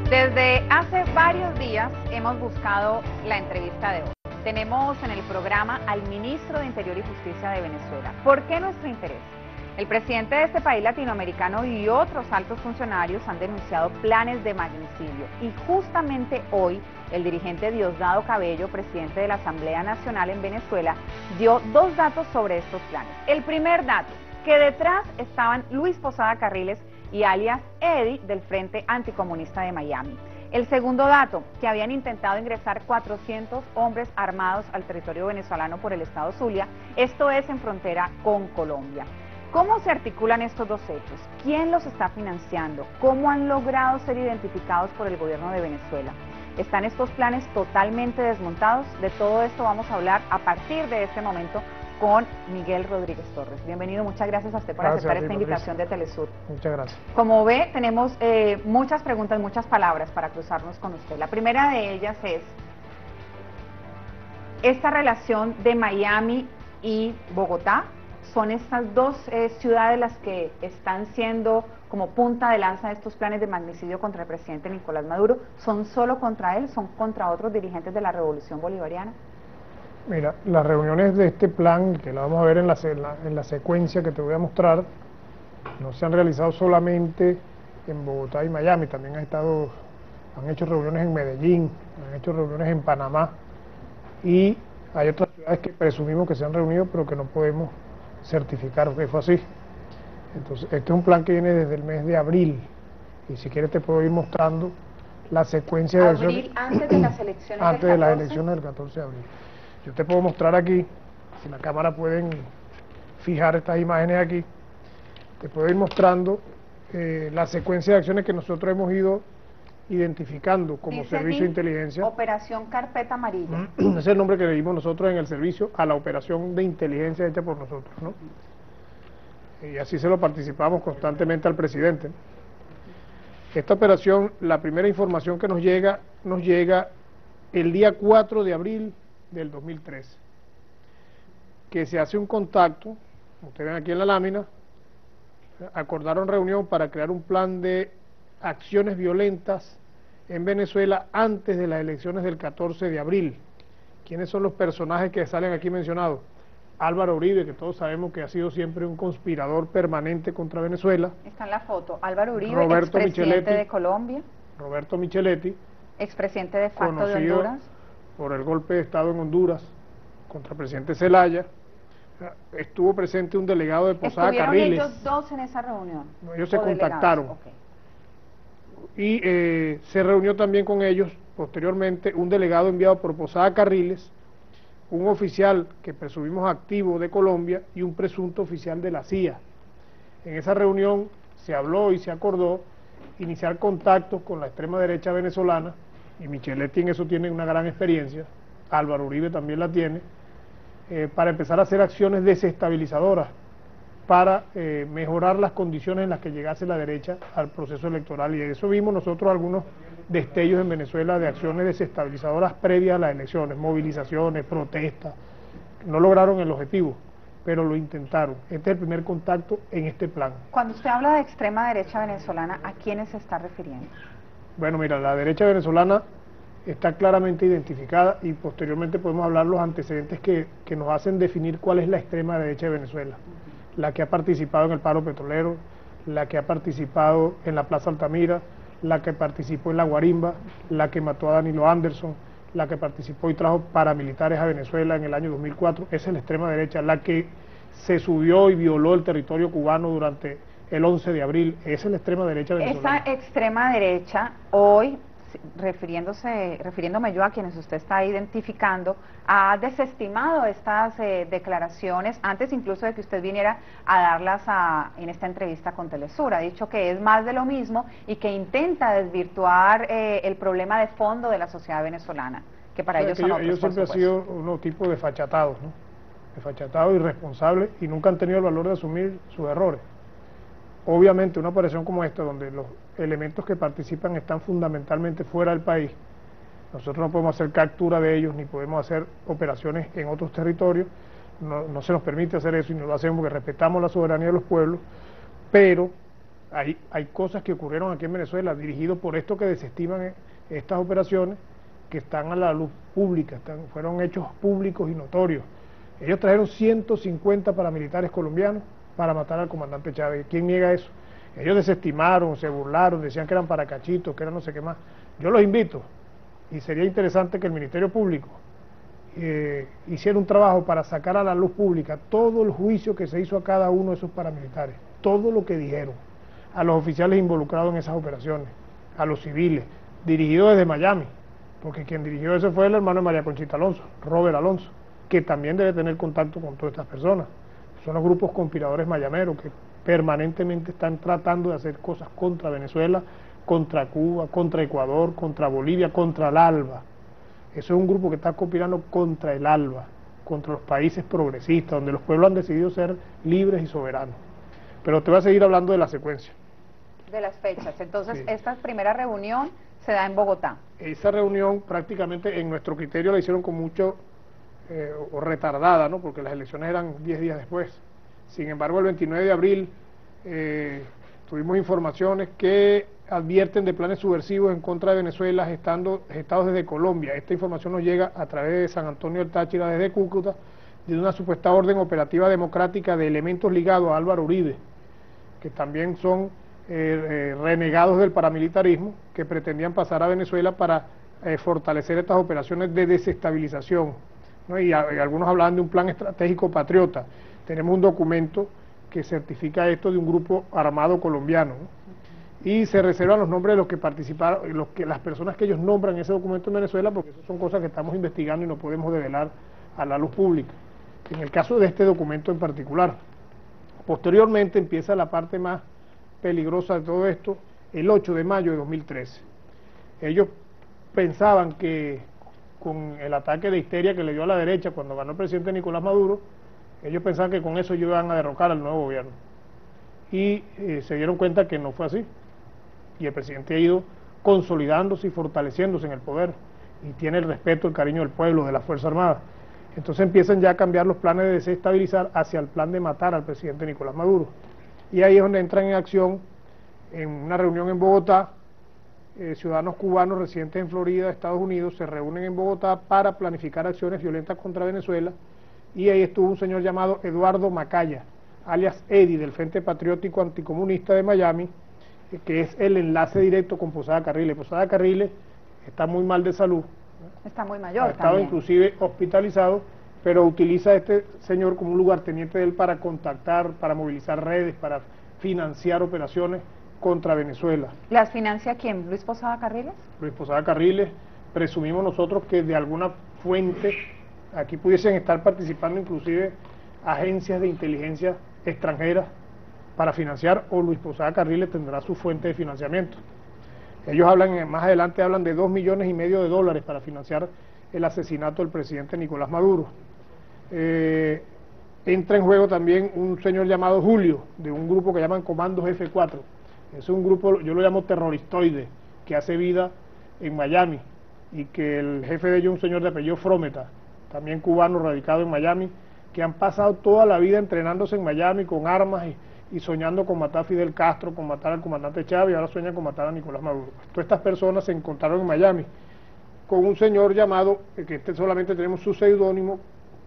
Desde hace varios días hemos buscado la entrevista de hoy. Tenemos en el programa al ministro de Interior y Justicia de Venezuela. ¿Por qué nuestro interés? El presidente de este país latinoamericano y otros altos funcionarios han denunciado planes de magnicidio. Y justamente hoy, el dirigente Diosdado Cabello, presidente de la Asamblea Nacional en Venezuela, dio dos datos sobre estos planes. El primer dato, que detrás estaban Luis Posada Carriles y alias Eddie del Frente Anticomunista de Miami. El segundo dato, que habían intentado ingresar 400 hombres armados al territorio venezolano por el estado Zulia, esto es en frontera con Colombia. ¿Cómo se articulan estos dos hechos? ¿Quién los está financiando? ¿Cómo han logrado ser identificados por el gobierno de Venezuela? ¿Están estos planes totalmente desmontados? De todo esto vamos a hablar a partir de este momento con Miguel Rodríguez Torres. Bienvenido, muchas gracias a usted por aceptar esta invitación de Telesur. Muchas gracias. Como ve, tenemos muchas preguntas, muchas palabras para cruzarnos con usted. La primera de ellas es esta relación de Miami y Bogotá. ¿Son estas dos ciudades las que están siendo como punta de lanza de estos planes de magnicidio contra el presidente Nicolás Maduro? ¿Son solo contra él? ¿Son contra otros dirigentes de la Revolución Bolivariana? Mira, las reuniones de este plan, que la vamos a ver en la secuencia que te voy a mostrar, no se han realizado solamente en Bogotá y Miami, también han hecho reuniones en Medellín, han hecho reuniones en Panamá, y hay otras ciudades que presumimos que se han reunido, pero que no podemos certificar que fue así. Entonces, este es un plan que viene desde el mes de abril, y si quieres te puedo ir mostrando la secuencia de acciones. Antes de las elecciones antes de las elecciones del 14 de abril. Yo te puedo mostrar aquí, si la cámara pueden fijar estas imágenes aquí, te puedo ir mostrando la secuencia de acciones que nosotros hemos ido identificando como servicio de inteligencia. Operación Carpeta Amarilla. Ese es el nombre que le dimos nosotros en el servicio a la operación de inteligencia hecha por nosotros, ¿no? Y así se lo participamos constantemente al presidente. Esta operación, la primera información que nos llega el día 4 de abril del 2013, que se hace un contacto, como ustedes ven aquí en la lámina, acordaron reunión para crear un plan de acciones violentas en Venezuela antes de las elecciones del 14 de abril. ¿Quiénes son los personajes que salen aquí mencionados? Álvaro Uribe, que todos sabemos que ha sido siempre un conspirador permanente contra Venezuela. Está en la foto, Álvaro Uribe, expresidente de Colombia. Roberto Micheletti, expresidente de facto de Honduras. Por el golpe de Estado en Honduras contra el presidente Zelaya. Estuvo presente un delegado de Posada Carriles. ¿Estuvieron ellos dos en esa reunión? No, ellos se contactaron. Y se reunió también con ellos posteriormente un delegado enviado por Posada Carriles, un oficial que presumimos activo de Colombia y un presunto oficial de la CIA. En esa reunión se habló y se acordó iniciar contactos con la extrema derecha venezolana, y Micheletti en eso tiene una gran experiencia, Álvaro Uribe también la tiene, para empezar a hacer acciones desestabilizadoras para mejorar las condiciones en las que llegase la derecha al proceso electoral. Y de eso vimos nosotros algunos destellos en Venezuela de acciones desestabilizadoras previas a las elecciones, movilizaciones, protestas. No lograron el objetivo, pero lo intentaron. Este es el primer contacto en este plan. Cuando usted habla de extrema derecha venezolana, ¿a quiénes se está refiriendo? Bueno, mira, la derecha venezolana está claramente identificada y posteriormente podemos hablar los antecedentes que nos hacen definir cuál es la extrema derecha de Venezuela. La que ha participado en el paro petrolero, la que ha participado en la Plaza Altamira, la que participó en la Guarimba, la que mató a Danilo Anderson, la que participó y trajo paramilitares a Venezuela en el año 2004, esa es la extrema derecha, la que se subió y violó el territorio cubano durante el 11 de abril, esa es la extrema derecha venezolana. Esa extrema derecha hoy, refiriéndome yo a quienes usted está identificando, ha desestimado estas declaraciones antes incluso de que usted viniera a darlas en esta entrevista con Telesur. Ha dicho que es más de lo mismo y que intenta desvirtuar el problema de fondo de la sociedad venezolana, que para ellos son otros, ellos siempre han sido unos tipos desfachatados, ¿no? Desfachatados, irresponsables, y nunca han tenido el valor de asumir sus errores. Obviamente una operación como esta, donde los elementos que participan están fundamentalmente fuera del país, nosotros no podemos hacer captura de ellos, ni podemos hacer operaciones en otros territorios, no se nos permite hacer eso, y no lo hacemos porque respetamos la soberanía de los pueblos, pero hay cosas que ocurrieron aquí en Venezuela, dirigidos por esto que desestiman estas operaciones, que están a la luz pública, fueron hechos públicos y notorios. Ellos trajeron 150 paramilitares colombianos para matar al comandante Chávez. ¿Quién niega eso? Ellos desestimaron, se burlaron, decían que eran paracachitos, que eran no sé qué más. Yo los invito, y sería interesante que el Ministerio Público hiciera un trabajo para sacar a la luz pública todo el juicio que se hizo a cada uno de esos paramilitares, todo lo que dijeron, a los oficiales involucrados en esas operaciones, a los civiles, dirigido desde Miami, porque quien dirigió eso fue el hermano de María Conchita Alonso, Robert Alonso, que también debe tener contacto con todas estas personas. Son los grupos conspiradores mayameros que permanentemente están tratando de hacer cosas contra Venezuela, contra Cuba, contra Ecuador, contra Bolivia, contra el ALBA. Eso es un grupo que está conspirando contra el ALBA, contra los países progresistas, donde los pueblos han decidido ser libres y soberanos. Pero te voy a seguir hablando de la secuencia. De las fechas. Entonces, sí. Esta primera reunión se da en Bogotá. Esa reunión prácticamente en nuestro criterio la hicieron con mucho, o retardada, ¿no? Porque las elecciones eran 10 días después. Sin embargo, el 29 de abril tuvimos informaciones que advierten de planes subversivos en contra de Venezuela gestados desde Colombia. Esta información nos llega a través de San Antonio del Táchira, desde Cúcuta, de una supuesta orden operativa democrática de elementos ligados a Álvaro Uribe, que también son renegados del paramilitarismo, que pretendían pasar a Venezuela para fortalecer estas operaciones de desestabilización, ¿no? Y algunos hablaban de un plan estratégico patriota. Tenemos un documento que certifica esto de un grupo armado colombiano, ¿no? Y se reservan los nombres de los que participaron, las personas que ellos nombran en ese documento en Venezuela, porque eso son cosas que estamos investigando y no podemos develar a la luz pública. En el caso de este documento en particular, posteriormente empieza la parte más peligrosa de todo esto, el 8 de mayo de 2013. Ellos pensaban que con el ataque de histeria que le dio a la derecha cuando ganó el presidente Nicolás Maduro, ellos pensaban que con eso ellos iban a derrocar al nuevo gobierno. Y se dieron cuenta que no fue así. Y el presidente ha ido consolidándose y fortaleciéndose en el poder, y tiene el respeto, el cariño del pueblo, de las Fuerzas Armadas. Entonces empiezan ya a cambiar los planes de desestabilizar hacia el plan de matar al presidente Nicolás Maduro. Y ahí es donde entran en acción, en una reunión en Bogotá, ciudadanos cubanos residentes en Florida, Estados Unidos, se reúnen en Bogotá para planificar acciones violentas contra Venezuela, y ahí estuvo un señor llamado Eduardo Macaya, alias Eddie, del Frente Patriótico Anticomunista de Miami, que es el enlace directo con Posada Carriles. Posada Carriles está muy mal de salud, está muy mayor, ha estado también inclusive hospitalizado, pero utiliza a este señor como un lugarteniente de él para contactar, para movilizar redes, para financiar operaciones contra Venezuela. ¿Las financia quién? ¿Luis Posada Carriles? Luis Posada Carriles, presumimos nosotros que de alguna fuente, aquí pudiesen estar participando inclusive agencias de inteligencia extranjeras para financiar, o Luis Posada Carriles tendrá su fuente de financiamiento. Ellos hablan, más adelante hablan de $2,5 millones para financiar el asesinato del presidente Nicolás Maduro. Entra en juego también un señor llamado Julio, de un grupo que llaman Comandos F4. Es un grupo, yo lo llamo terroristoide, que hace vida en Miami, y que el jefe de ellos es un señor de apellido Frometa, también cubano radicado en Miami, que han pasado toda la vida entrenándose en Miami con armas y soñando con matar a Fidel Castro, con matar al comandante Chávez, y ahora sueñan con matar a Nicolás Maduro. Todas estas personas se encontraron en Miami con un señor llamado, que solamente tenemos su seudónimo,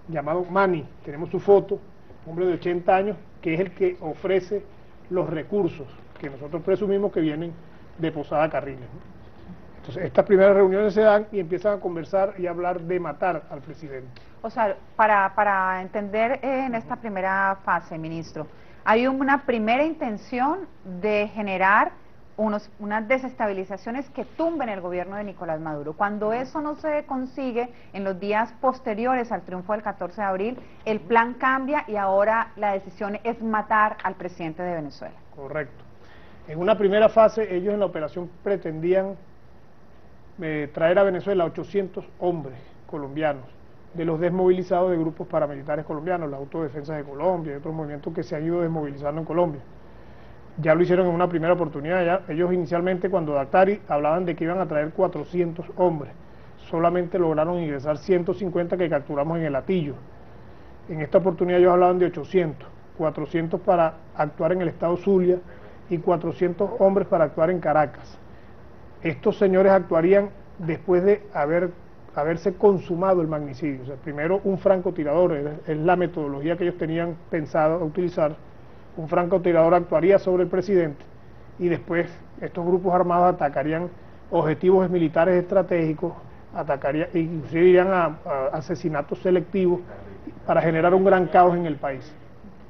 llamado Manny, tenemos su foto, hombre de 80 años, que es el que ofrece los recursos que nosotros presumimos que vienen de Posada Carriles, ¿no? Entonces, estas primeras reuniones se dan y empiezan a conversar y a hablar de matar al presidente. O sea, para entender en esta primera fase, ministro, hay una primera intención de generar unas desestabilizaciones que tumben el gobierno de Nicolás Maduro. Cuando eso no se consigue en los días posteriores al triunfo del 14 de abril, el plan cambia y ahora la decisión es matar al presidente de Venezuela. Correcto. En una primera fase, ellos en la operación pretendían traer a Venezuela 800 hombres colombianos, de los desmovilizados de grupos paramilitares colombianos, las autodefensas de Colombia y otros movimientos que se han ido desmovilizando en Colombia. Ya lo hicieron en una primera oportunidad. Ya ellos inicialmente, cuando Daktari, hablaban de que iban a traer 400 hombres, solamente lograron ingresar 150 que capturamos en el Hatillo. En esta oportunidad ellos hablaban de 800. 400 para actuar en el estado Zulia y 400 hombres para actuar en Caracas. Estos señores actuarían después de haberse consumado el magnicidio. O sea, primero un francotirador, es la metodología que ellos tenían pensado utilizar. Un francotirador actuaría sobre el presidente y después estos grupos armados atacarían objetivos militares estratégicos, inclusive irían a asesinatos selectivos para generar un gran caos en el país.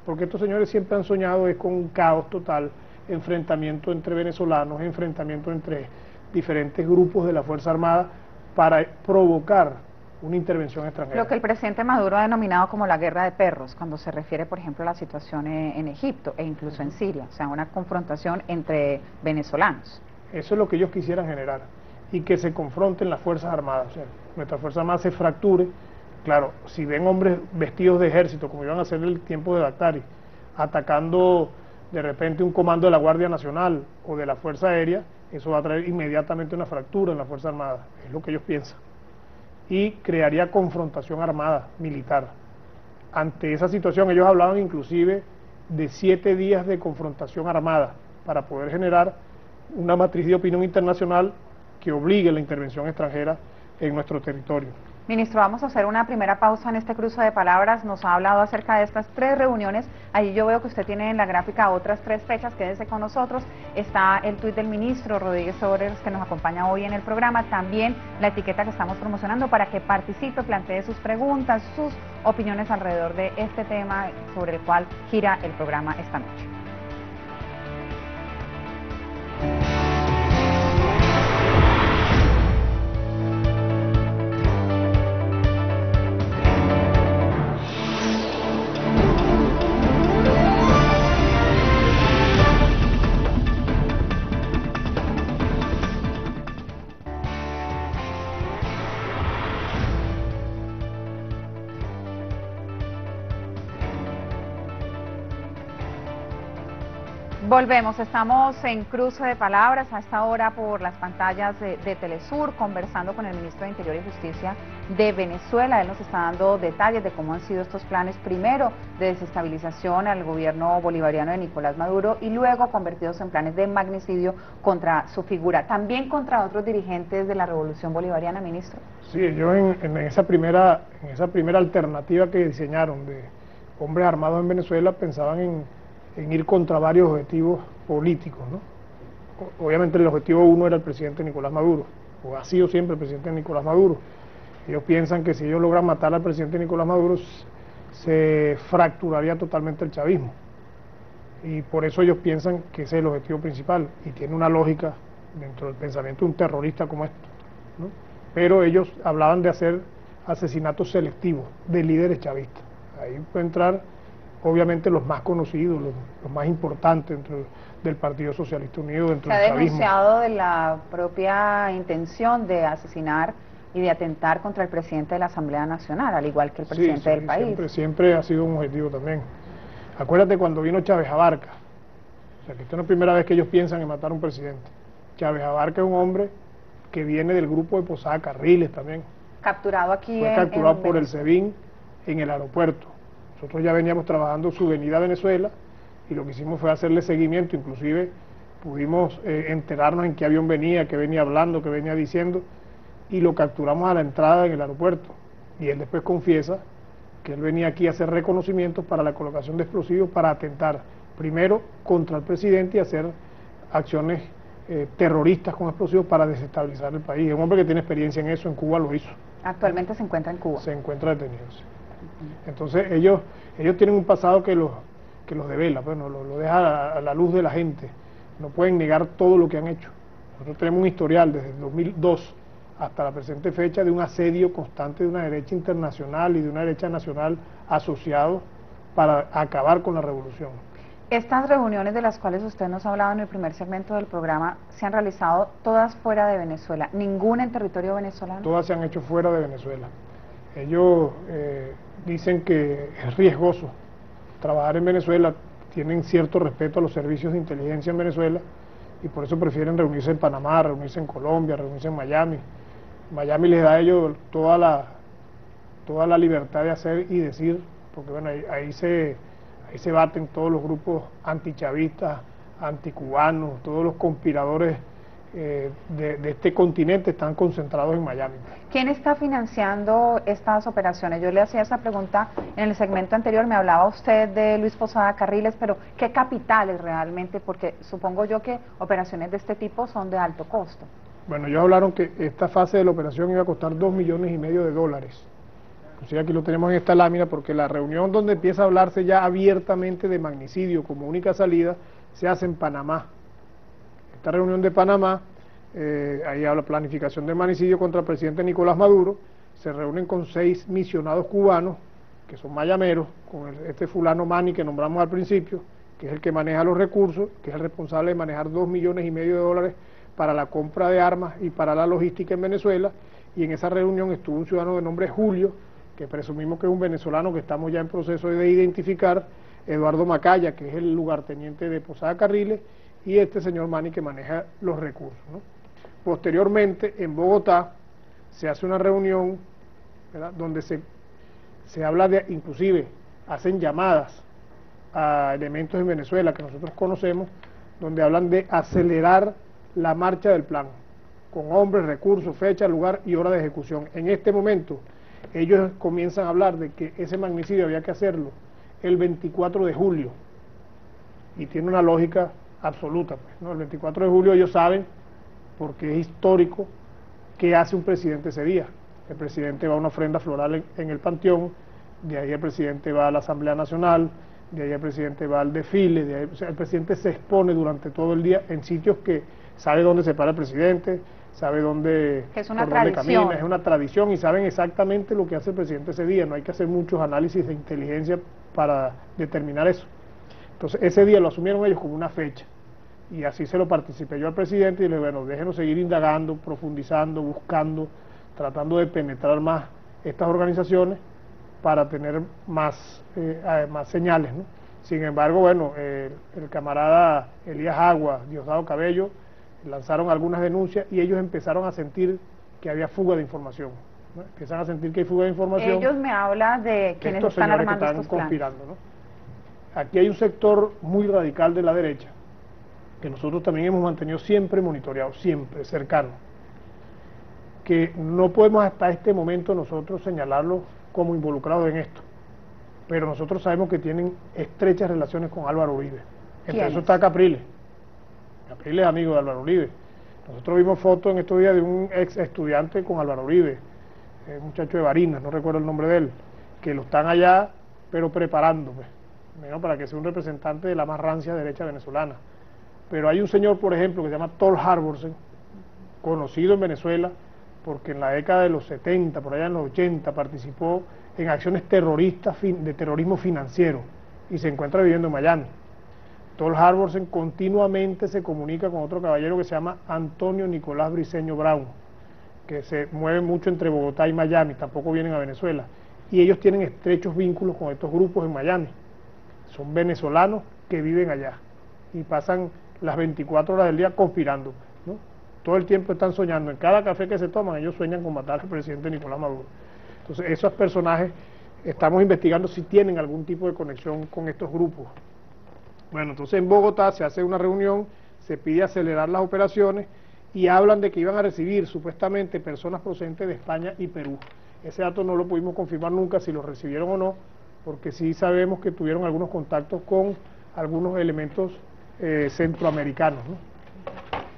Porque estos señores siempre han soñado es con un caos total, enfrentamiento entre venezolanos, enfrentamiento entre diferentes grupos de la Fuerza Armada para provocar una intervención extranjera. Lo que el presidente Maduro ha denominado como la guerra de perros, cuando se refiere, por ejemplo, a la situación en Egipto e incluso en Siria, o sea, una confrontación entre venezolanos. Eso es lo que ellos quisieran generar, y que se confronten las Fuerzas Armadas, o sea, nuestra Fuerza Armada se fracture. Claro, si ven hombres vestidos de ejército, como iban a hacer en el tiempo de Daktari, atacando de repente un comando de la Guardia Nacional o de la Fuerza Aérea, eso va a traer inmediatamente una fractura en la Fuerza Armada, es lo que ellos piensan, y crearía confrontación armada, militar. Ante esa situación ellos hablaban inclusive de 7 días de confrontación armada para poder generar una matriz de opinión internacional que obligue la intervención extranjera en nuestro territorio. Ministro, vamos a hacer una primera pausa en este cruce de palabras. Nos ha hablado acerca de estas 3 reuniones. Allí yo veo que usted tiene en la gráfica otras 3 fechas. Quédese con nosotros. Está el tuit del ministro Rodríguez Sobreros, que nos acompaña hoy en el programa. También la etiqueta que estamos promocionando para que participe, plantee sus preguntas, sus opiniones alrededor de este tema sobre el cual gira el programa esta noche. Volvemos, estamos en cruce de palabras a esta hora por las pantallas de Telesur, conversando con el ministro de Interior y Justicia de Venezuela. Él nos está dando detalles de cómo han sido estos planes, primero de desestabilización al gobierno bolivariano de Nicolás Maduro y luego convertidos en planes de magnicidio contra su figura, también contra otros dirigentes de la revolución bolivariana, ministro. Sí, ellos en esa primera alternativa que diseñaron de hombres armados en Venezuela pensaban en ir contra varios objetivos políticos, ¿no? Obviamente el objetivo 1 era el presidente Nicolás Maduro, o ha sido siempre el presidente Nicolás Maduro. Ellos piensan que si ellos logran matar al presidente Nicolás Maduro, se fracturaría totalmente el chavismo. Y por eso ellos piensan que ese es el objetivo principal, y tiene una lógica dentro del pensamiento de un terrorista como esto, ¿no? Pero ellos hablaban de hacer asesinatos selectivos de líderes chavistas. Ahí puede entrar obviamente los más conocidos, los más importantes dentro del Partido Socialista Unido, dentro del chavismo. Se ha denunciado de la propia intención de asesinar y de atentar contra el presidente de la Asamblea Nacional, al igual que el presidente del país. Siempre ha sido un objetivo también. Acuérdate cuando vino Chávez Abarca, o sea que esta no es la primera vez que ellos piensan en matar a un presidente. Chávez Abarca es un hombre que viene del grupo de Posada Carriles también. Capturado aquí Fue capturado por el SEBIN en el aeropuerto. Nosotros ya veníamos trabajando su venida a Venezuela y lo que hicimos fue hacerle seguimiento, inclusive pudimos enterarnos en qué avión venía, qué venía hablando, qué venía diciendo, y lo capturamos a la entrada en el aeropuerto. Y él después confiesa que él venía aquí a hacer reconocimientos para la colocación de explosivos para atentar primero contra el presidente y hacer acciones terroristas con explosivos para desestabilizar el país. Es un hombre que tiene experiencia en eso, en Cuba lo hizo. Actualmente se encuentra en Cuba. Se encuentra detenido, sí. Entonces ellos tienen un pasado que los devela, bueno, lo deja a la luz de la gente, no pueden negar todo lo que han hecho. Nosotros tenemos un historial desde el 2002 hasta la presente fecha de un asedio constante de una derecha internacional y de una derecha nacional asociados para acabar con la revolución. Estas reuniones de las cuales usted nos ha hablado en el primer segmento del programa se han realizado todas fuera de Venezuela, ninguna en territorio venezolano. Todas se han hecho fuera de Venezuela. Ellos dicen que es riesgoso trabajar en Venezuela, tienen cierto respeto a los servicios de inteligencia en Venezuela y por eso prefieren reunirse en Panamá, reunirse en Colombia, reunirse en Miami. Miami les da a ellos toda la libertad de hacer y decir, porque bueno, ahí Ahí se baten todos los grupos antichavistas, anticubanos, todos los conspiradores de este continente están concentrados en Miami. ¿Quién está financiando estas operaciones? Yo le hacía esa pregunta en el segmento anterior, me hablaba usted de Luis Posada Carriles, pero ¿qué capitales realmente? Porque supongo yo que operaciones de este tipo son de alto costo. Bueno, ellos hablaron que esta fase de la operación iba a costar $2,5 millones de dólares. Inclusive aquí lo tenemos en esta lámina porque la reunión donde empieza a hablarse ya abiertamente de magnicidio como única salida se hace en Panamá. Esta reunión de Panamá, ahí habla planificación del magnicidio contra el presidente Nicolás Maduro, se reúnen con 6 misionados cubanos, que son mayameros, con este fulano Manny que nombramos al principio, que es el que maneja los recursos, que es el responsable de manejar $2,5 millones de dólares para la compra de armas y para la logística en Venezuela, y en esa reunión estuvo un ciudadano de nombre Julio, que presumimos que es un venezolano que estamos ya en proceso de identificar, Eduardo Macaya, que es el lugarteniente de Posada Carriles, y este señor Manny que maneja los recursos, ¿no? Posteriormente, en Bogotá, se hace una reunión, ¿verdad?, donde se habla de, inclusive, hacen llamadas a elementos en Venezuela que nosotros conocemos, donde hablan de acelerar la marcha del plan, con hombres, recursos, fecha, lugar y hora de ejecución. En este momento, ellos comienzan a hablar de que ese magnicidio había que hacerlo el 24 de julio, y tiene una lógica absoluta, pues, ¿no? El 24 de julio ellos saben, porque es histórico, qué hace un presidente ese día. El presidente va a una ofrenda floral en el Panteón, de ahí el presidente va a la Asamblea Nacional, de ahí el presidente va al desfile, de ahí, o sea, el presidente se expone durante todo el día en sitios que sabe dónde se para el presidente, sabe dónde, que es una por dónde tradición. camina, es una tradición y saben exactamente lo que hace el presidente ese día, no hay que hacer muchos análisis de inteligencia para determinar eso. Entonces ese día lo asumieron ellos como una fecha, y así se lo participé yo al presidente y le dije, bueno, déjenos seguir indagando, profundizando, buscando, tratando de penetrar más estas organizaciones para tener más señales, ¿no? Sin embargo, bueno, el camarada Elías Agua, Diosdado Cabello, lanzaron algunas denuncias y ellos empezaron a sentir que había fuga de información, ¿no? Empiezan a sentir que hay fuga de información. Ellos me hablan de quienes están armando estos conspirando, ¿no? Aquí hay un sector muy radical de la derecha, que nosotros también hemos mantenido siempre monitoreado, siempre cercano, que no podemos hasta este momento nosotros señalarlos como involucrados en esto, pero nosotros sabemos que tienen estrechas relaciones con Álvaro Uribe. Entre eso está Capriles. Capriles es amigo de Álvaro Uribe. Nosotros vimos fotos en estos días de un ex estudiante con Álvaro Uribe, un muchacho de Barinas, no recuerdo el nombre de él, que lo están allá, pero preparando, pues, ¿no?, para que sea un representante de la más rancia derecha venezolana. Pero hay un señor, por ejemplo, que se llama Thor Harbordsen, conocido en Venezuela, porque en la década de los 70, por allá en los 80, participó en acciones terroristas de terrorismo financiero y se encuentra viviendo en Miami. Thor Harbordsen continuamente se comunica con otro caballero que se llama Antonio Nicolás Briceño Brown, que se mueve mucho entre Bogotá y Miami, tampoco vienen a Venezuela, y ellos tienen estrechos vínculos con estos grupos en Miami. Son venezolanos que viven allá y pasan las 24 horas del día conspirando, ¿no? Todo el tiempo están soñando, en cada café que se toman ellos sueñan con matar al presidente Nicolás Maduro. Entonces esos personajes estamos investigando si tienen algún tipo de conexión con estos grupos. Bueno, entonces en Bogotá se hace una reunión, se pide acelerar las operaciones y hablan de que iban a recibir supuestamente personas procedentes de España y Perú. Ese dato no lo pudimos confirmar nunca si lo recibieron o no, porque sí sabemos que tuvieron algunos contactos con algunos elementos centroamericanos, ¿no?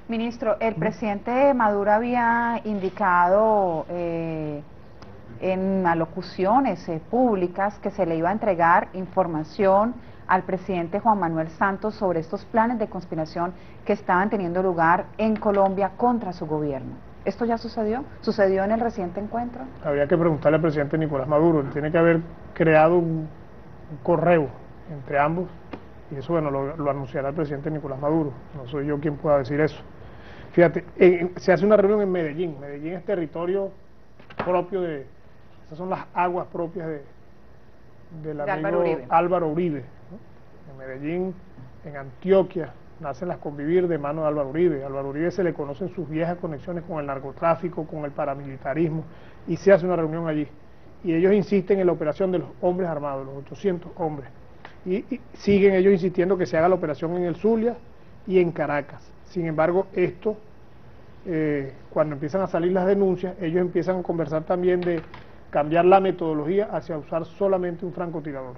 Ministro, el presidente Maduro había indicado en alocuciones públicas que se le iba a entregar información al presidente Juan Manuel Santos sobre estos planes de conspiración que estaban teniendo lugar en Colombia contra su gobierno. ¿Esto ya sucedió? ¿Sucedió en el reciente encuentro? Habría que preguntarle al presidente Nicolás Maduro, él tiene que haber creado un correo entre ambos, y eso, bueno, lo anunciará el presidente Nicolás Maduro, no soy yo quien pueda decir eso. Fíjate, se hace una reunión en Medellín. Medellín es territorio propio esas son las aguas propias del amigo Álvaro Uribe, ¿no? En Medellín, en Antioquia, nacen las Convivir de mano de Álvaro Uribe. Álvaro Uribe se le conocen sus viejas conexiones con el narcotráfico, con el paramilitarismo, y se hace una reunión allí. Y ellos insisten en la operación de los hombres armados, los 800 hombres. y siguen ellos insistiendo que se haga la operación en el Zulia y en Caracas. Sin embargo, esto, cuando empiezan a salir las denuncias, ellos empiezan a conversar también de cambiar la metodología hacia usar solamente un francotirador,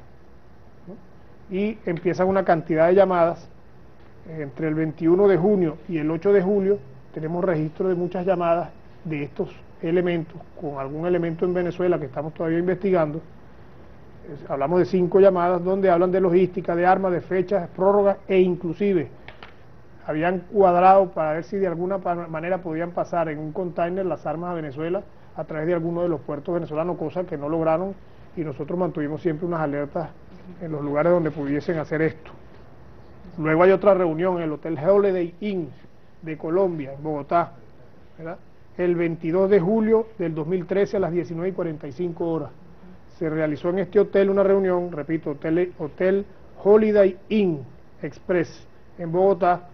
¿no? Y empiezan una cantidad de llamadas. Entre el 21 de junio y el 8 de julio tenemos registro de muchas llamadas de estos elementos, con algún elemento en Venezuela que estamos todavía investigando. Hablamos de 5 llamadas donde hablan de logística, de armas, de fechas, prórrogas, e inclusive habían cuadrado para ver si de alguna manera podían pasar en un container las armas a Venezuela a través de alguno de los puertos venezolanos, cosa que no lograron, y nosotros mantuvimos siempre unas alertas en los lugares donde pudiesen hacer esto. Luego hay otra reunión en el Hotel Holiday Inn de Colombia, en Bogotá, ¿verdad? El 22 de julio del 2013 a las 19:45 horas. Se realizó en este hotel una reunión, repito, Hotel Holiday Inn Express en Bogotá,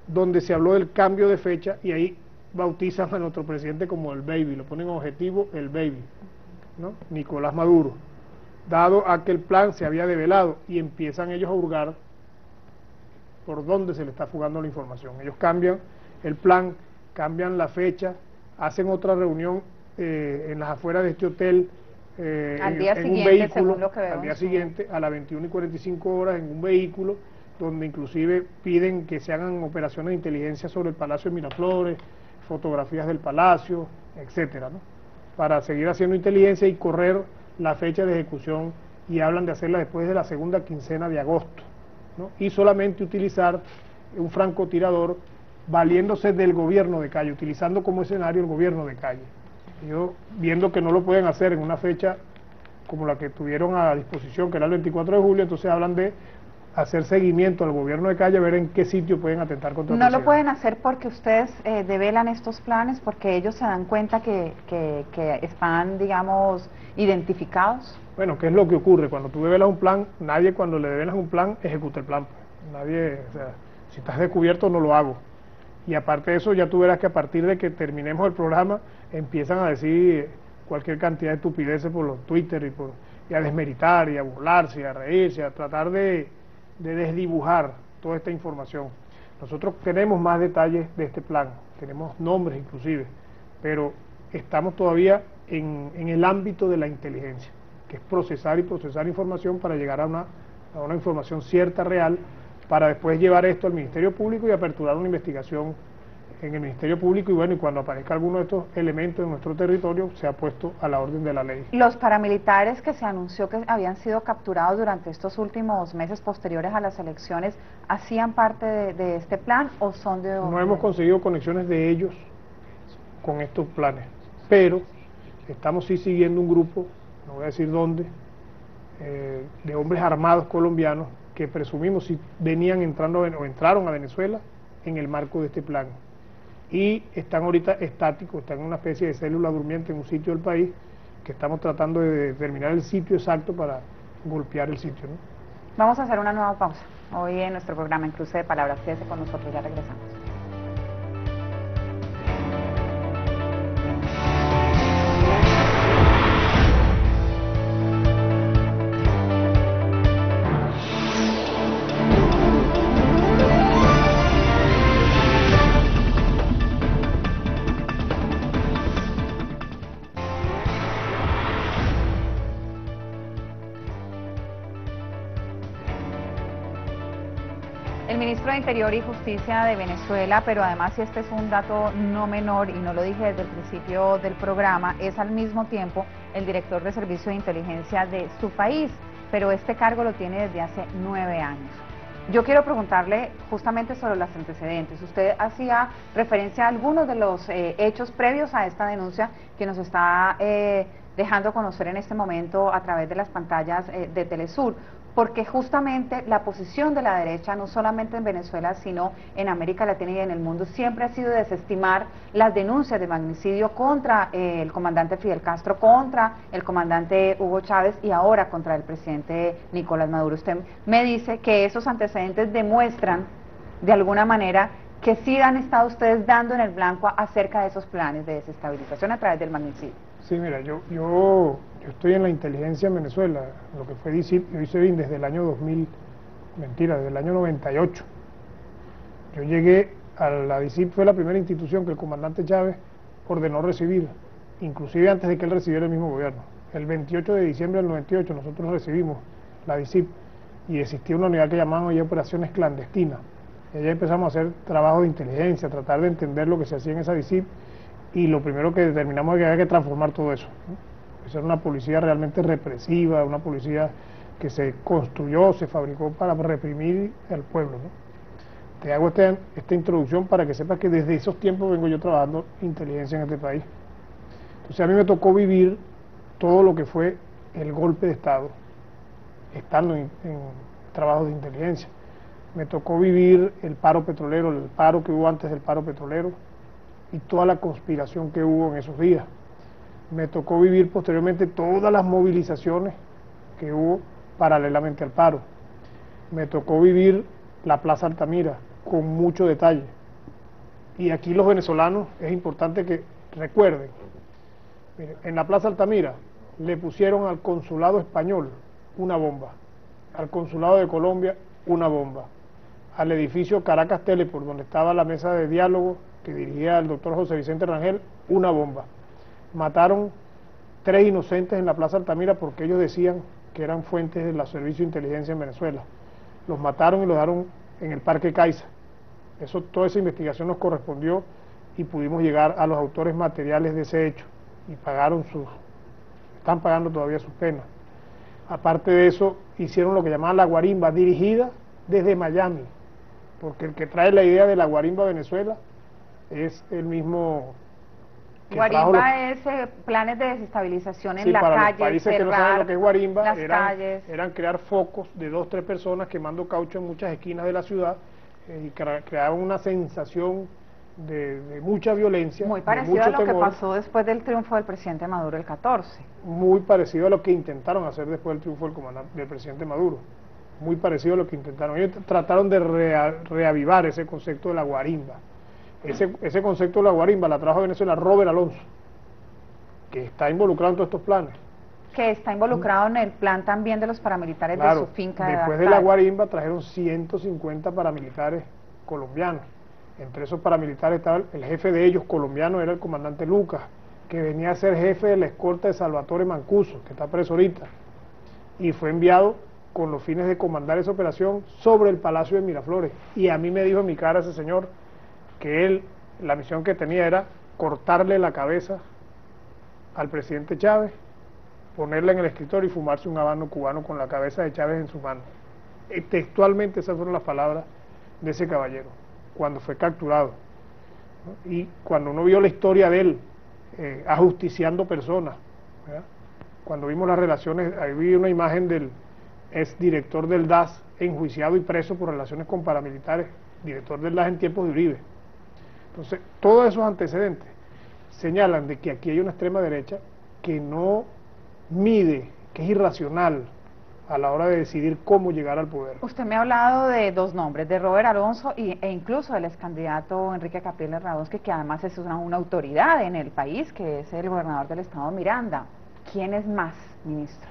donde se habló del cambio de fecha, y ahí bautizan a nuestro presidente como el baby, lo ponen objetivo el baby, ¿no? Nicolás Maduro, dado a que el plan se había develado, y empiezan ellos a hurgar por dónde se le está fugando la información. Ellos cambian el plan, cambian la fecha, hacen otra reunión en las afueras de este hotel, en un vehículo, al día siguiente, a las 21:45 horas, en un vehículo, donde inclusive piden que se hagan operaciones de inteligencia sobre el Palacio de Miraflores, fotografías del palacio, etcétera, ¿no? Para seguir haciendo inteligencia y correr la fecha de ejecución, y hablan de hacerla después de la segunda quincena de agosto, ¿no? Y solamente utilizar un francotirador valiéndose del gobierno de calle, utilizando como escenario el gobierno de calle. Yo, viendo que no lo pueden hacer en una fecha como la que tuvieron a disposición, que era el 24 de julio, entonces hablan de hacer seguimiento al gobierno de calle, ver en qué sitio pueden atentar contra el presidente. ¿No lo pueden hacer porque ustedes develan estos planes, porque ellos se dan cuenta que están, digamos, identificados? Bueno, ¿qué es lo que ocurre? Cuando tú develas un plan, nadie cuando le develas un plan ejecuta el plan. Nadie, o sea, si estás descubierto no lo hago. Y aparte de eso, ya tú verás que a partir de que terminemos el programa, empiezan a decir cualquier cantidad de estupideces por los Twitter y a desmeritar, y a burlarse, y a reírse, a tratar de desdibujar toda esta información. Nosotros tenemos más detalles de este plan, tenemos nombres inclusive, pero estamos todavía en el ámbito de la inteligencia, que es procesar información para llegar a una información cierta, real, para después llevar esto al Ministerio Público y aperturar una investigación en el Ministerio Público, y bueno, y cuando aparezca alguno de estos elementos en nuestro territorio, se ha puesto a la orden de la ley. ¿Los paramilitares que se anunció que habían sido capturados durante estos últimos meses posteriores a las elecciones, hacían parte de este plan o son de...? No hemos conseguido conexiones de ellos con estos planes, pero estamos sí siguiendo un grupo, no voy a decir dónde, de hombres armados colombianos que presumimos si venían entrando o entraron a Venezuela en el marco de este plan. Y están ahorita estáticos, están en una especie de célula durmiente en un sitio del país, que estamos tratando de determinar el sitio exacto para golpear el sitio, ¿no? Vamos a hacer una nueva pausa hoy en nuestro programa En Cruce de Palabras. Quédese con nosotros, ya regresamos. El ministro de Interior y Justicia de Venezuela, pero además, y este es un dato no menor y no lo dije desde el principio del programa, es al mismo tiempo el director de Servicio de Inteligencia de su país, pero este cargo lo tiene desde hace 9 años. Yo quiero preguntarle justamente sobre los antecedentes. Usted hacía referencia a algunos de los hechos previos a esta denuncia que nos está dejando conocer en este momento a través de las pantallas de Telesur, porque justamente la posición de la derecha, no solamente en Venezuela, sino en América Latina y en el mundo, siempre ha sido desestimar las denuncias de magnicidio contra el comandante Fidel Castro, contra el comandante Hugo Chávez y ahora contra el presidente Nicolás Maduro. Usted me dice que esos antecedentes demuestran, de alguna manera, que sí han estado ustedes dando en el blanco acerca de esos planes de desestabilización a través del magnicidio. Sí, mira, yo estoy en la inteligencia en Venezuela, lo que fue DICIT y SEBIN desde el año mentira, desde el año 98. Yo llegué a la DICIP, fue la primera institución que el comandante Chávez ordenó recibir, inclusive antes de que él recibiera el mismo gobierno. El 28 de diciembre del 98 nosotros recibimos la DICIP y existía una unidad que llamaban ya operaciones clandestinas. Y allá empezamos a hacer trabajo de inteligencia, tratar de entender lo que se hacía en esa DICIP, y lo primero que determinamos es que había que transformar todo eso, ¿no? Esa era una policía realmente represiva, una policía que se construyó, se fabricó para reprimir al pueblo, ¿no? Te hago esta introducción para que sepas que desde esos tiempos vengo yo trabajando inteligencia en este país. Entonces a mí me tocó vivir todo lo que fue el golpe de Estado, estando en trabajos de inteligencia. Me tocó vivir el paro petrolero, el paro que hubo antes del paro petrolero y toda la conspiración que hubo en esos días. Me tocó vivir posteriormente todas las movilizaciones que hubo paralelamente al paro. Me tocó vivir la Plaza Altamira con mucho detalle. Y aquí los venezolanos es importante que recuerden, miren, en la Plaza Altamira le pusieron al consulado español una bomba, al consulado de Colombia una bomba, al edificio Caracas Teleport, donde estaba la mesa de diálogo que dirigía el doctor José Vicente Rangel, una bomba. Mataron 3 inocentes en la Plaza Altamira porque ellos decían que eran fuentes de los servicios de inteligencia en Venezuela. Los mataron y los dejaron en el Parque Caiza. Toda esa investigación nos correspondió y pudimos llegar a los autores materiales de ese hecho y están pagando todavía sus penas. Aparte de eso, hicieron lo que llamaban la guarimba, dirigida desde Miami, porque el que trae la idea de la guarimba a Venezuela es el mismo que guarimba es planes de desestabilización en la calle. Para calle, los países que no saben lo que es guarimba, eran crear focos de 2 o 3 personas quemando caucho en muchas esquinas de la ciudad, y creaban una sensación de mucha violencia. Muy parecido a lo que pasó después del triunfo del presidente Maduro el 14. Muy parecido a lo que intentaron hacer después del triunfo del presidente Maduro. Muy parecido a lo que intentaron. Ellos trataron de reavivar ese concepto de la guarimba. Ese concepto de la guarimba la trajo a Venezuela Robert Alonso, que está involucrado en todos estos planes. Que está involucrado en el plan también de los paramilitares, claro, de su finca de después de la guarimba trajeron 150 paramilitares colombianos. Entre esos paramilitares estaba el jefe de ellos colombiano, era el comandante Lucas, que venía a ser jefe de la escolta de Salvatore Mancuso, que está preso ahorita, y fue enviado con los fines de comandar esa operación sobre el Palacio de Miraflores. Y a mí me dijo en mi cara ese señor que la misión que tenía era cortarle la cabeza al presidente Chávez, ponerla en el escritorio y fumarse un habano cubano con la cabeza de Chávez en su mano. Textualmente esas fueron las palabras de ese caballero cuando fue capturado, ¿no? Y cuando uno vio la historia de él ajusticiando personas, ¿verdad? Cuando vimos las relaciones, ahí vi una imagen del exdirector del DAS enjuiciado y preso por relaciones con paramilitares, director del DAS en tiempos de Uribe. Entonces, todos esos antecedentes señalan de que aquí hay una extrema derecha que no mide, que es irracional a la hora de decidir cómo llegar al poder. Usted me ha hablado de 2 nombres, de Robert Alonso e incluso del excandidato Enrique Capriles Radonsky, que además es una autoridad en el país, que es el gobernador del estado Miranda. ¿Quién es más, ministro?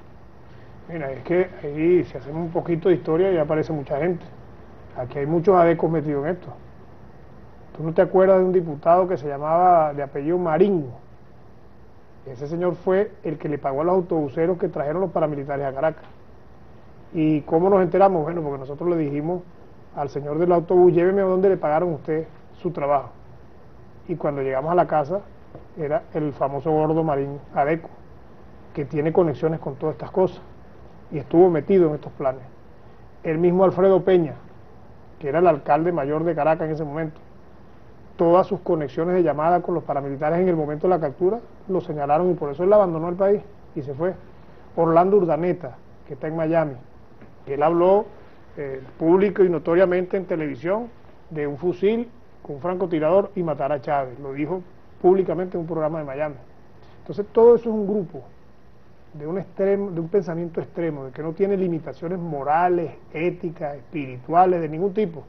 Mira, es que ahí si hacemos un poquito de historia ya aparece mucha gente. Aquí hay muchos adecos metidos en esto. ¿Tú no te acuerdas de un diputado que se llamaba de apellido Marinho? Ese señor fue el que le pagó a los autobuseros que trajeron los paramilitares a Caracas. ¿Y cómo nos enteramos? Bueno, porque nosotros le dijimos al señor del autobús, lléveme a donde le pagaron usted su trabajo. Y cuando llegamos a la casa, era el famoso gordo Marín Adeco, que tiene conexiones con todas estas cosas, y estuvo metido en estos planes. El mismo Alfredo Peña, que era el alcalde mayor de Caracas en ese momento, todas sus conexiones de llamada con los paramilitares en el momento de la captura, lo señalaron y por eso él abandonó el país y se fue. Orlando Urdaneta, que está en Miami, que él habló público y notoriamente en televisión de un fusil con un francotirador y matar a Chávez, lo dijo públicamente en un programa de Miami. Entonces todo eso es un grupo de un pensamiento extremo, de que no tiene limitaciones morales, éticas, espirituales, de ningún tipo,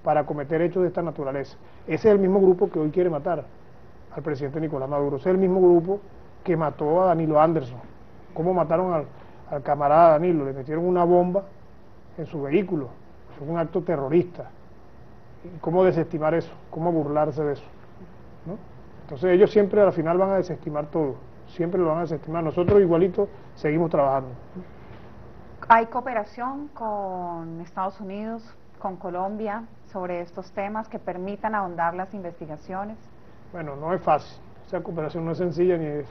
para cometer hechos de esta naturaleza. Ese es el mismo grupo que hoy quiere matar al presidente Nicolás Maduro. Ese es el mismo grupo que mató a Danilo Anderson. ¿Cómo mataron al camarada Danilo? Le metieron una bomba en su vehículo es un acto terrorista. ¿Cómo desestimar eso? ¿Cómo burlarse de eso? ¿No? Entonces ellos siempre al final van a desestimar todo, siempre lo van a desestimar. Nosotros igualito seguimos trabajando. ¿Hay cooperación con Estados Unidos, con Colombia, sobre estos temas que permitan ahondar las investigaciones? Bueno, no es fácil, esa cooperación no es sencilla ni es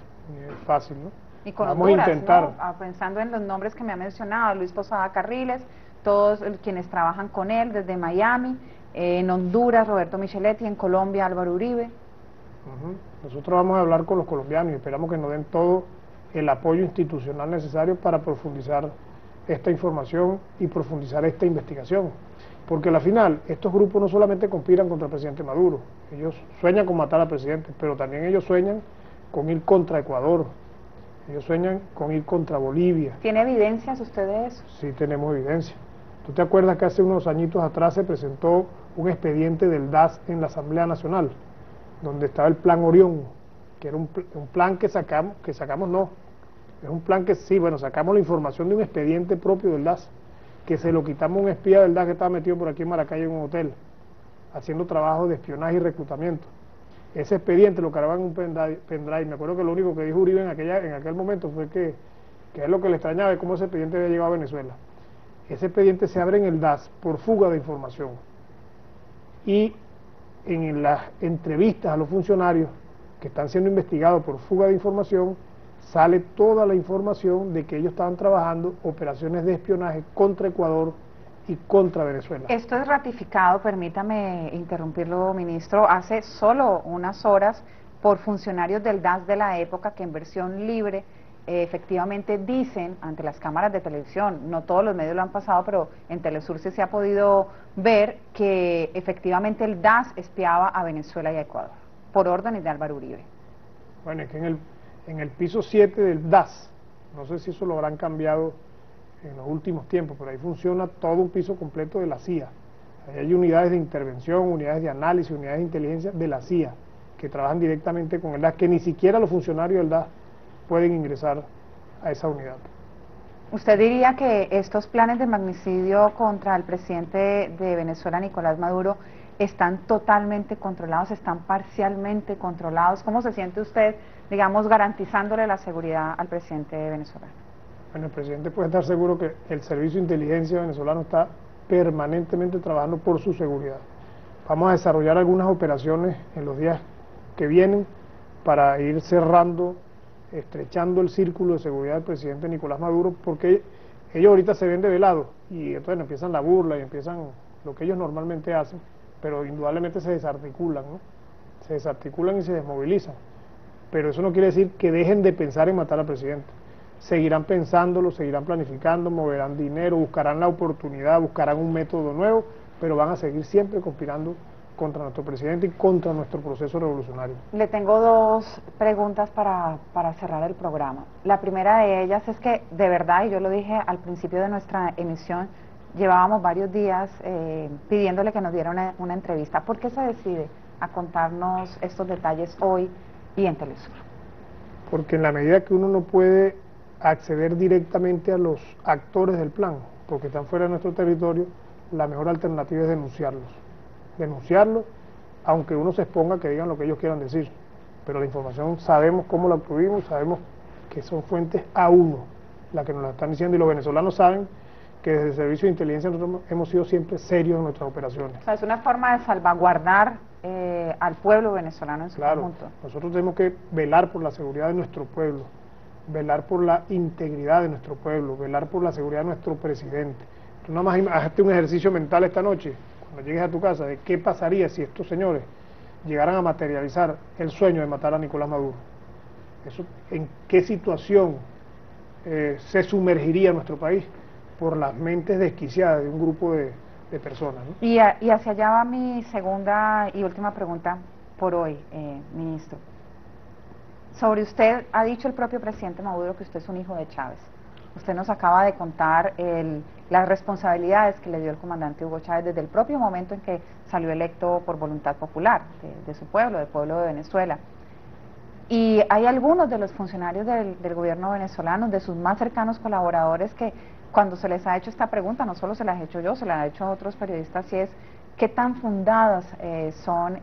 fácil, ¿no? Y con Vamos Honduras, a intentar. ¿no? Pensando en los nombres que me ha mencionado, Luis Posada Carriles, todos quienes trabajan con él desde Miami, en Honduras Roberto Micheletti, en Colombia Álvaro Uribe. Nosotros vamos a hablar con los colombianos y esperamos que nos den todo el apoyo institucional necesario para profundizar esta información y profundizar esta investigación. Porque al final, estos grupos no solamente conspiran contra el presidente Maduro, ellos sueñan con matar al presidente, pero también ellos sueñan con ir contra Ecuador, ellos sueñan con ir contra Bolivia. ¿Tiene evidencias usted de eso? Sí, tenemos evidencia. ¿Tú te acuerdas que hace unos añitos atrás se presentó un expediente del DAS en la Asamblea Nacional, donde estaba el Plan Orión, que era un plan que sacamos no, es un plan que sí, bueno, sacamos la información de un expediente propio del DAS, que se lo quitamos a un espía del DAS que estaba metido por aquí en Maracay en un hotel, haciendo trabajo de espionaje y reclutamiento. Ese expediente lo cargaban en un pendrive. Me acuerdo que lo único que dijo Uribe en aquel momento fue que es lo que le extrañaba de cómo ese expediente había llegado a Venezuela. Ese expediente se abre en el DAS por fuga de información. Y en las entrevistas a los funcionarios que están siendo investigados por fuga de información, sale toda la información de que ellos estaban trabajando operaciones de espionaje contra Ecuador y contra Venezuela. Esto es ratificado, permítame interrumpirlo, ministro, hace solo unas horas por funcionarios del DAS de la época que en versión libre efectivamente dicen ante las cámaras de televisión, no todos los medios lo han pasado, pero en Telesur sí se ha podido ver que efectivamente el DAS espiaba a Venezuela y a Ecuador, por órdenes de Álvaro Uribe. Bueno, es que en el piso 7 del DAS, no sé si eso lo habrán cambiado en los últimos tiempos, pero ahí funciona todo un piso completo de la CIA. Ahí hay unidades de intervención, unidades de análisis, unidades de inteligencia de la CIA, que trabajan directamente con el DAS, que ni siquiera los funcionarios del DAS pueden ingresar a esa unidad. ¿Usted diría que estos planes de magnicidio contra el presidente de Venezuela, Nicolás Maduro, están totalmente controlados, están parcialmente controlados? ¿Cómo se siente usted, digamos, garantizándole la seguridad al presidente venezolano? Bueno, el presidente puede estar seguro que el Servicio de Inteligencia venezolano está permanentemente trabajando por su seguridad. Vamos a desarrollar algunas operaciones en los días que vienen para ir cerrando, estrechando el círculo de seguridad del presidente Nicolás Maduro, porque ellos ahorita se ven develados y entonces empiezan la burla y empiezan lo que ellos normalmente hacen, pero indudablemente se desarticulan, ¿no? Se desarticulan y se desmovilizan, pero eso no quiere decir que dejen de pensar en matar al presidente. Seguirán pensándolo, seguirán planificando, moverán dinero, buscarán la oportunidad, buscarán un método nuevo, pero van a seguir siempre conspirando contra nuestro presidente y contra nuestro proceso revolucionario. Le tengo dos preguntas para cerrar el programa. La primera de ellas es que, de verdad, y yo lo dije al principio de nuestra emisión, llevábamos varios días pidiéndole que nos diera una entrevista. ¿Por qué se decide a contarnos estos detalles hoy y en Telesur? Porque en la medida que uno no puede acceder directamente a los actores del plan, porque están fuera de nuestro territorio, la mejor alternativa es denunciarlos, aunque uno se exponga a que digan lo que ellos quieran decir, pero la información sabemos cómo la obtuvimos, sabemos que son fuentes A1 las que nos la están diciendo, y los venezolanos saben que desde el Servicio de Inteligencia nosotros hemos sido siempre serios en nuestras operaciones. O sea, es una forma de salvaguardar al pueblo venezolano en su conjunto. Nosotros tenemos que velar por la seguridad de nuestro pueblo, velar por la integridad de nuestro pueblo, velar por la seguridad de nuestro presidente. Tú nada más hazte un ejercicio mental esta noche, cuando llegues a tu casa, de qué pasaría si estos señores llegaran a materializar el sueño de matar a Nicolás Maduro. Eso, ¿en qué situación se sumergiría nuestro país por las mentes desquiciadas de un grupo de personas, ¿no? Y hacia allá va mi segunda y última pregunta por hoy, ministro. Sobre usted, ha dicho el propio presidente Maduro que usted es un hijo de Chávez. Usted nos acaba de contar las responsabilidades que le dio el comandante Hugo Chávez desde el propio momento en que salió electo por voluntad popular de su pueblo, del pueblo de Venezuela. Y hay algunos de los funcionarios del gobierno venezolano, de sus más cercanos colaboradores, que cuando se les ha hecho esta pregunta, no solo se la he hecho yo, se la han hecho otros periodistas, y es qué tan fundadas son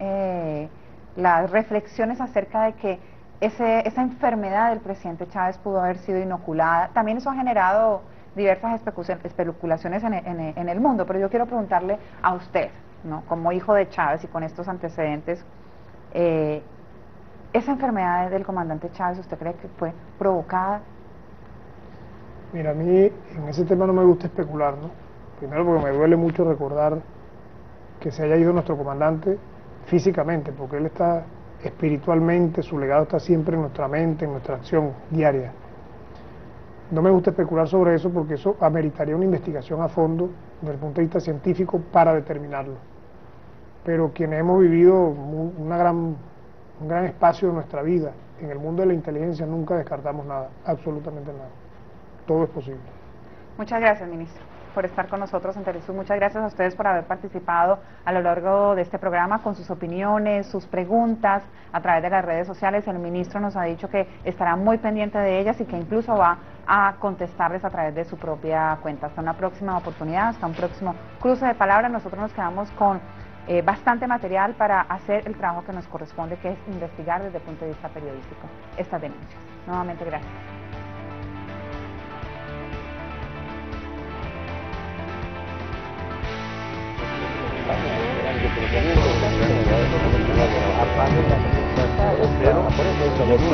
las reflexiones acerca de que esa enfermedad del presidente Chávez pudo haber sido inoculada. También eso ha generado diversas especulaciones en el mundo, pero yo quiero preguntarle a usted, ¿no?, como hijo de Chávez y con estos antecedentes, ¿esa enfermedad del comandante Chávez usted cree que fue provocada? Mira, a mí en ese tema no me gusta especular, ¿no? Primero porque me duele mucho recordar que se haya ido nuestro comandante físicamente, porque él está espiritualmente, su legado está siempre en nuestra mente, en nuestra acción diaria. No me gusta especular sobre eso porque eso ameritaría una investigación a fondo desde el punto de vista científico para determinarlo. Pero quienes hemos vivido un gran espacio de nuestra vida en el mundo de la inteligencia nunca descartamos nada, absolutamente nada. Todo es posible. Muchas gracias, ministro, por estar con nosotros en Telesur. Muchas gracias a ustedes por haber participado a lo largo de este programa con sus opiniones, sus preguntas a través de las redes sociales. El ministro nos ha dicho que estará muy pendiente de ellas y que incluso va a contestarles a través de su propia cuenta. Hasta una próxima oportunidad, hasta un próximo cruce de palabras. Nosotros nos quedamos con bastante material para hacer el trabajo que nos corresponde, que es investigar desde el punto de vista periodístico estas denuncias. Nuevamente, gracias. Pero, por eso,